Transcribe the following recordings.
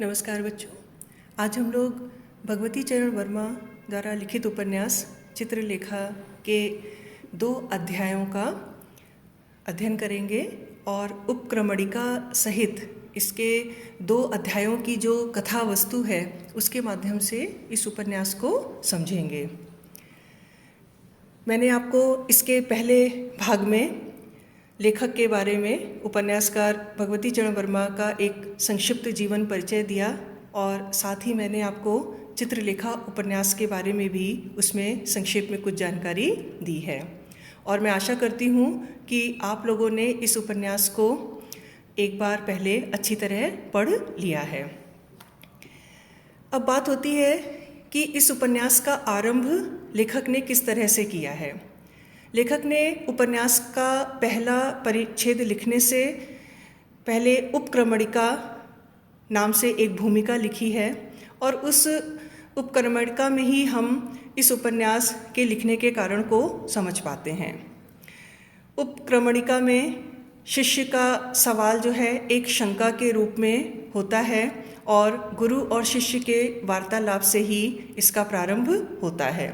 नमस्कार बच्चों। आज हम लोग भगवती चरण वर्मा द्वारा लिखित उपन्यास चित्रलेखा के 2 अध्यायों का अध्ययन करेंगे और उपक्रमणिका सहित इसके 2 अध्यायों की जो कथा वस्तु है उसके माध्यम से इस उपन्यास को समझेंगे। मैंने आपको इसके पहले भाग में लेखक के बारे में, उपन्यासकार भगवती चरण वर्मा का एक संक्षिप्त जीवन परिचय दिया और साथ ही मैंने आपको चित्रलेखा उपन्यास के बारे में भी उसमें संक्षेप में कुछ जानकारी दी है। और मैं आशा करती हूँ कि आप लोगों ने इस उपन्यास को एक बार पहले अच्छी तरह पढ़ लिया है। अब बात होती है कि इस उपन्यास का आरंभ लेखक ने किस तरह से किया है। लेखक ने उपन्यास का पहला परिच्छेद लिखने से पहले उपक्रमणिका नाम से एक भूमिका लिखी है और उस उपक्रमणिका में ही हम इस उपन्यास के लिखने के कारण को समझ पाते हैं। उपक्रमणिका में शिष्य का सवाल जो है एक शंका के रूप में होता है और गुरु और शिष्य के वार्तालाप से ही इसका प्रारंभ होता है,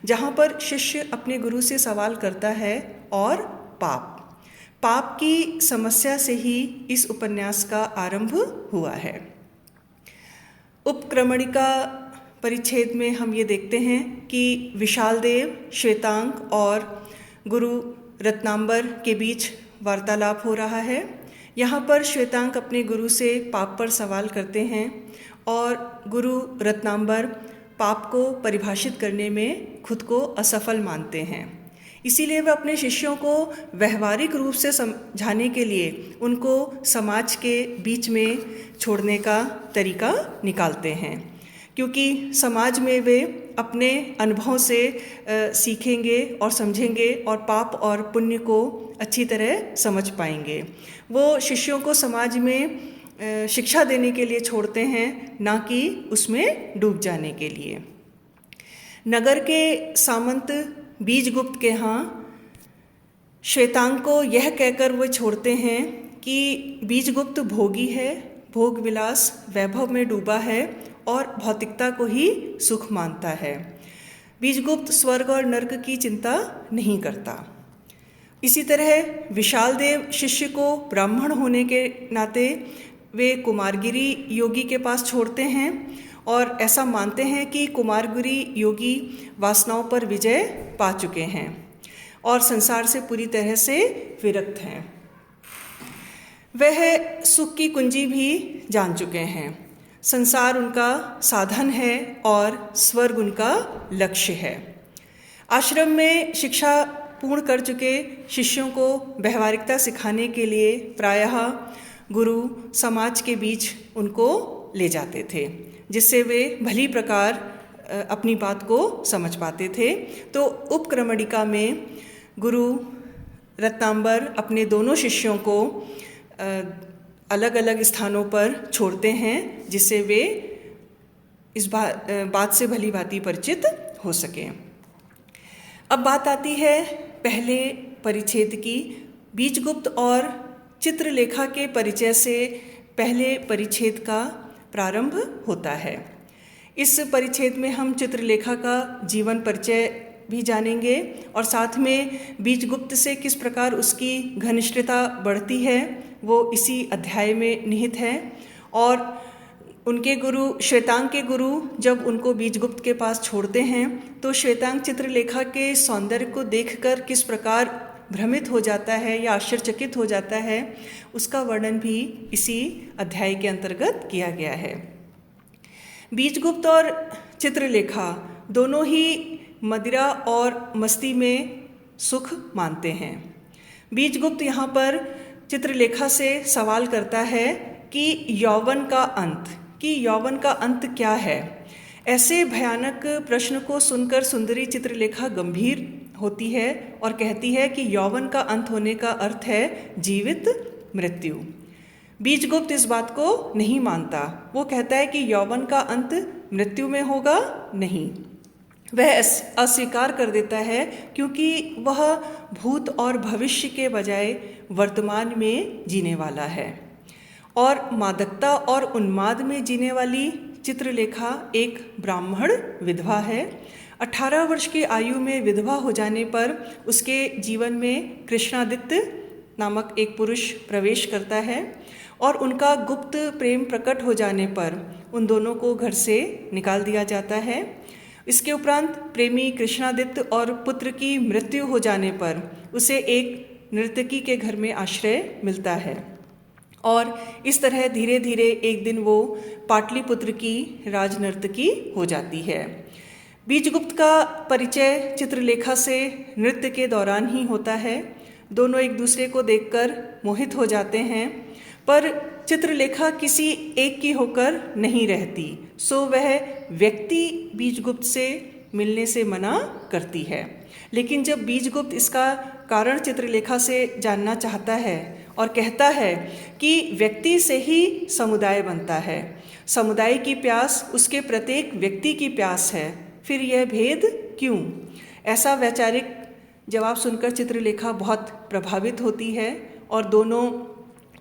जहाँ पर शिष्य अपने गुरु से सवाल करता है और पाप की समस्या से ही इस उपन्यास का आरंभ हुआ है। उपक्रमणिका परिच्छेद में हम ये देखते हैं कि विशालदेव, श्वेतांक और गुरु रत्नांबर के बीच वार्तालाप हो रहा है। यहाँ पर श्वेतांक अपने गुरु से पाप पर सवाल करते हैं और गुरु रत्नांबर पाप को परिभाषित करने में खुद को असफल मानते हैं। इसीलिए वे अपने शिष्यों को व्यवहारिक रूप से समझाने के लिए उनको समाज के बीच में छोड़ने का तरीका निकालते हैं, क्योंकि समाज में वे अपने अनुभवों से सीखेंगे और समझेंगे और पाप और पुण्य को अच्छी तरह समझ पाएंगे। वो शिष्यों को समाज में शिक्षा देने के लिए छोड़ते हैं, ना कि उसमें डूब जाने के लिए। नगर के सामंत बीजगुप्त के यहाँ श्वेतांक को यह कहकर वो छोड़ते हैं कि बीजगुप्त भोगी है, भोग विलास वैभव में डूबा है और भौतिकता को ही सुख मानता है। बीजगुप्त स्वर्ग और नर्क की चिंता नहीं करता। इसी तरह विशालदेव शिष्य को ब्राह्मण होने के नाते वे कुमारगिरी योगी के पास छोड़ते हैं और ऐसा मानते हैं कि कुमारगिरी योगी वासनाओं पर विजय पा चुके हैं और संसार से पूरी तरह से विरक्त हैं। वह सुख की कुंजी भी जान चुके हैं। संसार उनका साधन है और स्वर्ग उनका लक्ष्य है। आश्रम में शिक्षा पूर्ण कर चुके शिष्यों को व्यवहारिकता सिखाने के लिए प्रायः गुरु समाज के बीच उनको ले जाते थे, जिससे वे भली प्रकार अपनी बात को समझ पाते थे। तो उपक्रमणिका में गुरु रत्नांबर अपने दोनों शिष्यों को अलग अलग स्थानों पर छोड़ते हैं, जिससे वे इस बात से भली भांति परिचित हो सकें। अब बात आती है पहले परिच्छेद की। बीजगुप्त और चित्रलेखा के परिचय से पहले परिच्छेद का प्रारंभ होता है। इस परिच्छेद में हम चित्रलेखा का जीवन परिचय भी जानेंगे और साथ में बीजगुप्त से किस प्रकार उसकी घनिष्ठता बढ़ती है वो इसी अध्याय में निहित है। और उनके गुरु श्वेतांक के गुरु जब उनको बीजगुप्त के पास छोड़ते हैं तो श्वेतांक चित्रलेखा के सौंदर्य को देखकर किस प्रकार भ्रमित हो जाता है या आश्चर्यचकित हो जाता है, उसका वर्णन भी इसी अध्याय के अंतर्गत किया गया है। बीजगुप्त और चित्रलेखा दोनों ही मदिरा और मस्ती में सुख मानते हैं। बीजगुप्त यहाँ पर चित्रलेखा से सवाल करता है कि यौवन का अंत क्या है। ऐसे भयानक प्रश्न को सुनकर सुंदरी चित्रलेखा गंभीर होती है और कहती है कि यौवन का अंत होने का अर्थ है जीवित मृत्यु। बीजगुप्त इस बात को नहीं मानता। वो कहता है कि यौवन का अंत मृत्यु में होगा नहीं। वह अस्वीकार कर देता है क्योंकि वह भूत और भविष्य के बजाय वर्तमान में जीने वाला है और मादकता और उन्माद में जीने वाली चित्रलेखा एक ब्राह्मण विधवा है। 18 वर्ष की आयु में विधवा हो जाने पर उसके जीवन में कृष्णादित्य नामक एक पुरुष प्रवेश करता है और उनका गुप्त प्रेम प्रकट हो जाने पर उन दोनों को घर से निकाल दिया जाता है। इसके उपरांत प्रेमी कृष्णादित्य और पुत्र की मृत्यु हो जाने पर उसे एक नर्तकी के घर में आश्रय मिलता है और इस तरह धीरे धीरे एक दिन वो पाटलिपुत्र की राजनर्तकी हो जाती है। बीजगुप्त का परिचय चित्रलेखा से नृत्य के दौरान ही होता है। दोनों एक दूसरे को देखकर मोहित हो जाते हैं, पर चित्रलेखा किसी एक की होकर नहीं रहती, सो वह व्यक्ति बीजगुप्त से मिलने से मना करती है। लेकिन जब बीजगुप्त इसका कारण चित्रलेखा से जानना चाहता है और कहता है कि व्यक्ति से ही समुदाय बनता है, समुदाय की प्यास उसके प्रत्येक व्यक्ति की प्यास है, फिर यह भेद क्यों? ऐसा वैचारिक जवाब सुनकर चित्रलेखा बहुत प्रभावित होती है और दोनों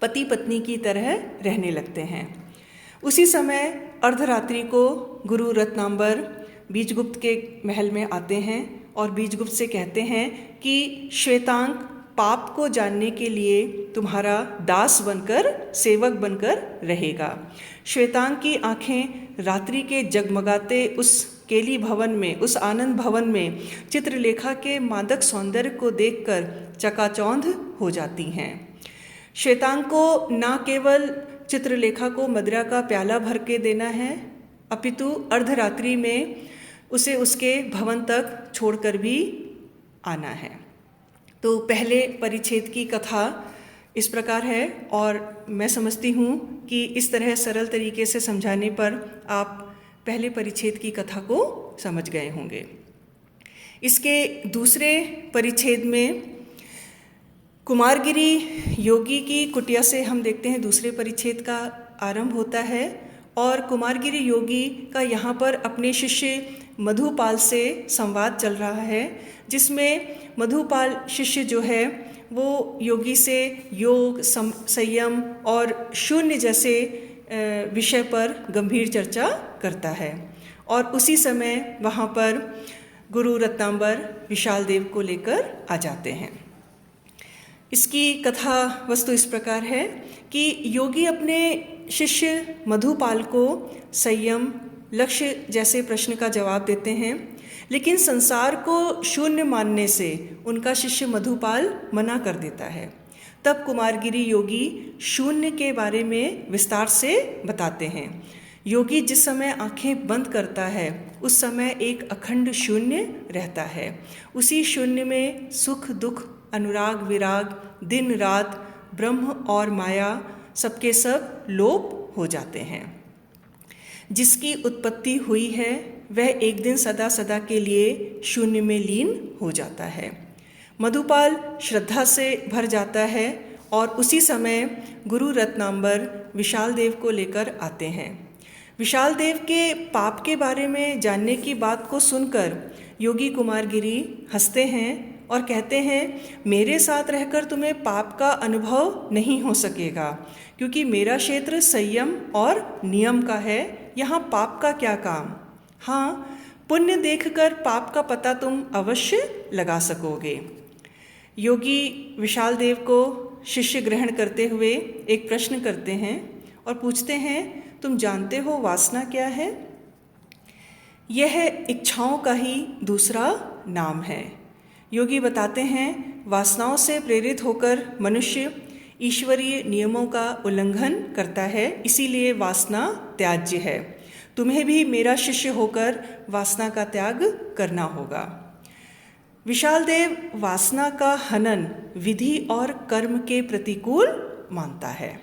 पति पत्नी की तरह रहने लगते हैं। उसी समय अर्धरात्रि को गुरु रत्नांबर बीजगुप्त के महल में आते हैं और बीजगुप्त से कहते हैं कि श्वेतांक पाप को जानने के लिए तुम्हारा दास बनकर, सेवक बनकर रहेगा। श्वेतांक की आंखें रात्रि के जगमगाते उस केली भवन में, उस आनंद भवन में चित्रलेखा के मादक सौंदर्य को देखकर चकाचौंध हो जाती हैं। श्वेतांक को न केवल चित्रलेखा को मदिरा का प्याला भर के देना है, अपितु अर्धरात्रि में उसे उसके भवन तक छोड़कर भी आना है। तो पहले परिच्छेद की कथा इस प्रकार है और मैं समझती हूँ कि इस तरह सरल तरीके से समझाने पर आप पहले परिच्छेद की कथा को समझ गए होंगे। इसके दूसरे परिच्छेद में कुमारगिरी योगी की कुटिया से हम देखते हैं दूसरे परिच्छेद का आरंभ होता है और कुमारगिरी योगी का यहाँ पर अपने शिष्य मधुपाल से संवाद चल रहा है, जिसमें मधुपाल शिष्य जो है वो योगी से योग, संयम और शून्य जैसे विषय पर गंभीर चर्चा करता है और उसी समय वहाँ पर गुरु रत्नांबर विशाल देव को लेकर आ जाते हैं। इसकी कथा वस्तु इस प्रकार है कि योगी अपने शिष्य मधुपाल को संयम, लक्ष्य जैसे प्रश्न का जवाब देते हैं, लेकिन संसार को शून्य मानने से उनका शिष्य मधुपाल मना कर देता है। तब कुमारगिरी योगी शून्य के बारे में विस्तार से बताते हैं। योगी जिस समय आंखें बंद करता है उस समय एक अखंड शून्य रहता है। उसी शून्य में सुख दुख, अनुराग विराग, दिन रात, ब्रह्म और माया सबके सब लोप हो जाते हैं। जिसकी उत्पत्ति हुई है वह एक दिन सदा सदा के लिए शून्य में लीन हो जाता है। मधुपाल श्रद्धा से भर जाता है और उसी समय गुरु रत्नांबर विशाल देव को लेकर आते हैं। विशाल देव के पाप के बारे में जानने की बात को सुनकर योगी कुमारगिरी हंसते हैं और कहते हैं, मेरे साथ रहकर तुम्हें पाप का अनुभव नहीं हो सकेगा, क्योंकि मेरा क्षेत्र संयम और नियम का है, यहाँ पाप का क्या काम। हाँ, पुण्य देखकर पाप का पता तुम अवश्य लगा सकोगे। योगी विशाल देव को शिष्य ग्रहण करते हुए एक प्रश्न करते हैं और पूछते हैं, तुम जानते हो वासना क्या है? यह इच्छाओं का ही दूसरा नाम है। योगी बताते हैं, वासनाओं से प्रेरित होकर मनुष्य ईश्वरीय नियमों का उल्लंघन करता है, इसीलिए वासना त्याज्य है। तुम्हें भी मेरा शिष्य होकर वासना का त्याग करना होगा। विशाल देव वासना का हनन विधि और कर्म के प्रतिकूल मानता है।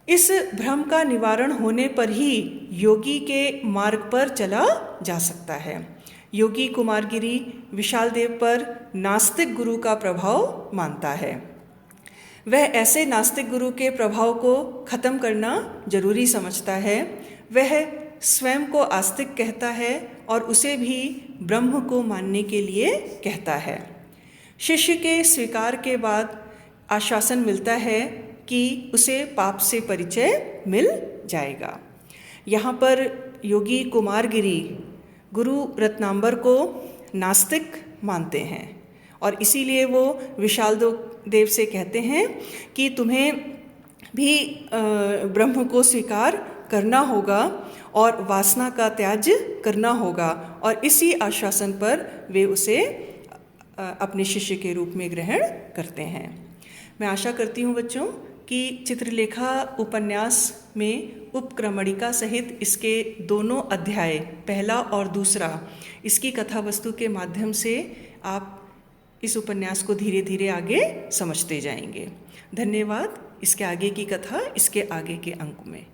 इस भ्रम का निवारण होने पर ही योगी के मार्ग पर चला जा सकता है। योगी कुमारगिरी विशाल देव पर नास्तिक गुरु का प्रभाव मानता है। वह ऐसे नास्तिक गुरु के प्रभाव को खत्म करना जरूरी समझता है। वह स्वयं को आस्तिक कहता है और उसे भी ब्रह्म को मानने के लिए कहता है। शिष्य के स्वीकार के बाद आश्वासन मिलता है कि उसे पाप से परिचय मिल जाएगा। यहाँ पर योगी कुमारगिरी गुरु रत्नांबर को नास्तिक मानते हैं और इसीलिए वो विशाल देव से कहते हैं कि तुम्हें भी ब्रह्म को स्वीकार करना होगा और वासना का त्याज करना होगा, और इसी आश्वासन पर वे उसे अपने शिष्य के रूप में ग्रहण करते हैं। मैं आशा करती हूँ बच्चों कि चित्रलेखा उपन्यास में उपक्रमणिका सहित इसके दोनों अध्याय, पहला और दूसरा, इसकी कथा वस्तु के माध्यम से आप इस उपन्यास को धीरे धीरे आगे समझते जाएंगे। धन्यवाद। इसके आगे की कथा इसके आगे के अंक में।